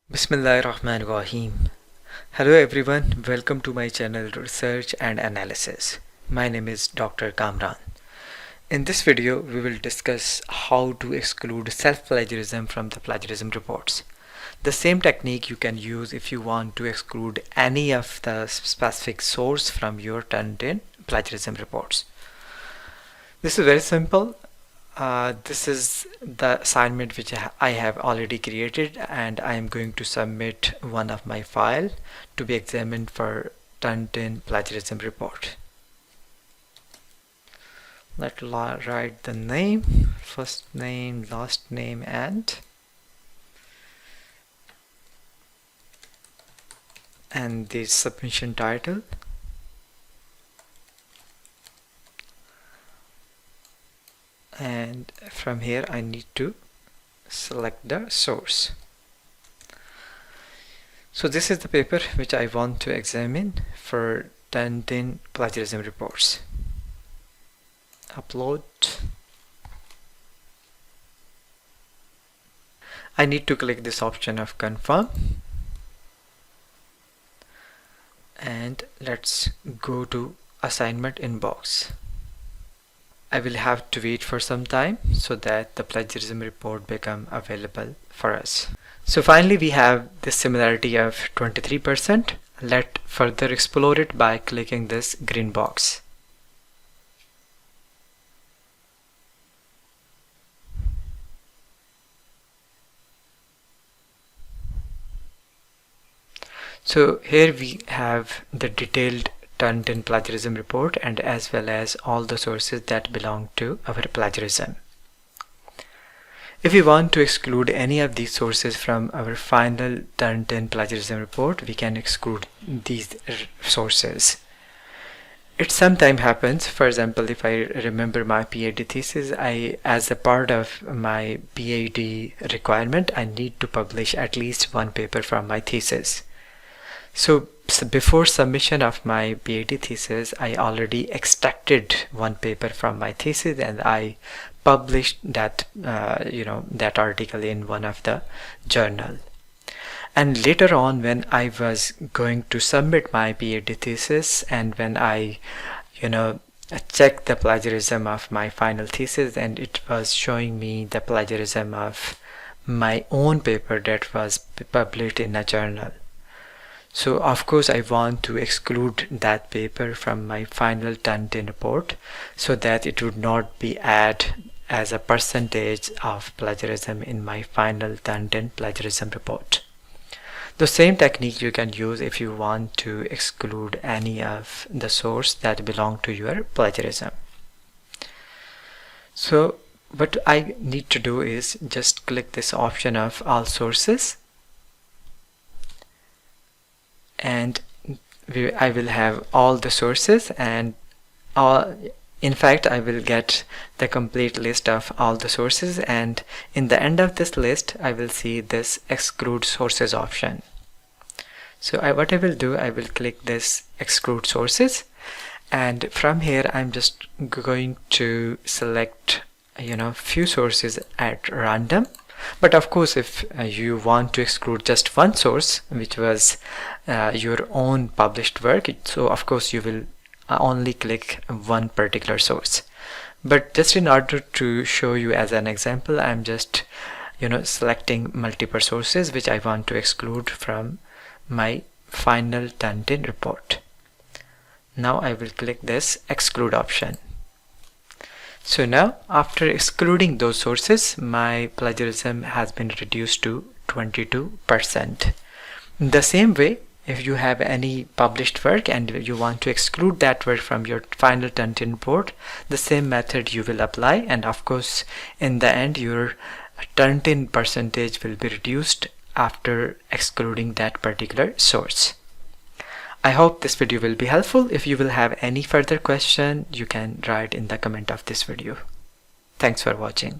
Bismillahirrahmanirrahim. Hello everyone, welcome to my channel Research and Analysis. My name is Dr. Kamran. In this video, we will discuss how to exclude self-plagiarism from the plagiarism reports. The same technique you can use if you want to exclude any of the specific source from your Turnitin plagiarism reports. This is very simple. This is the assignment which I have already created, and I am going to submit one of my file to be examined for Turnitin plagiarism report. Let's write the name, first name, last name, and the submission title. And from here I need to select the source. So this is the paper which I want to examine for Turnitin plagiarism reports. Upload. I need to click this option of confirm, and let's go to assignment inbox. I will have to wait for some time so that the plagiarism report become available for us. So finally we have this similarity of 23%. Let's further explore it by clicking this green box. So here we have the detailed Turnitin plagiarism report, and as well as all the sources that belong to our plagiarism. If we want to exclude any of these sources from our final Turnitin plagiarism report, we can exclude these sources. It sometimes happens, for example, if I remember my PhD thesis, as a part of my PhD requirement, I need to publish at least one paper from my thesis. So before submission of my PhD thesis, I already extracted one paper from my thesis and I published that that article in one of the journal. And later on, when I was going to submit my PhD thesis, and when I checked the plagiarism of my final thesis, and it was showing me the plagiarism of my own paper that was published in a journal. So of course I want to exclude that paper from my final Turnitin report so that it would not be added as a percentage of plagiarism in my final Turnitin plagiarism report. The same technique you can use if you want to exclude any of the source that belong to your plagiarism. So what I need to do is just click this option of all sources, and I will have all the sources, and in fact I will get the complete list of all the sources, and in the end of this list I will see this exclude sources option. So what I will do, I will click this exclude sources, and from here I'm just going to select few sources at random. But of course, if you want to exclude just one source, which was your own published work, so of course you will only click one particular source. But just in order to show you as an example, I'm just selecting multiple sources which I want to exclude from my final Turnitin report. Now I will click this exclude option. So now, after excluding those sources, my plagiarism has been reduced to 22%. The same way, if you have any published work and you want to exclude that work from your final Turnitin report, the same method you will apply, and of course in the end your Turnitin percentage will be reduced after excluding that particular source. I hope this video will be helpful. If you will have any further question, you can write in the comment of this video. Thanks for watching.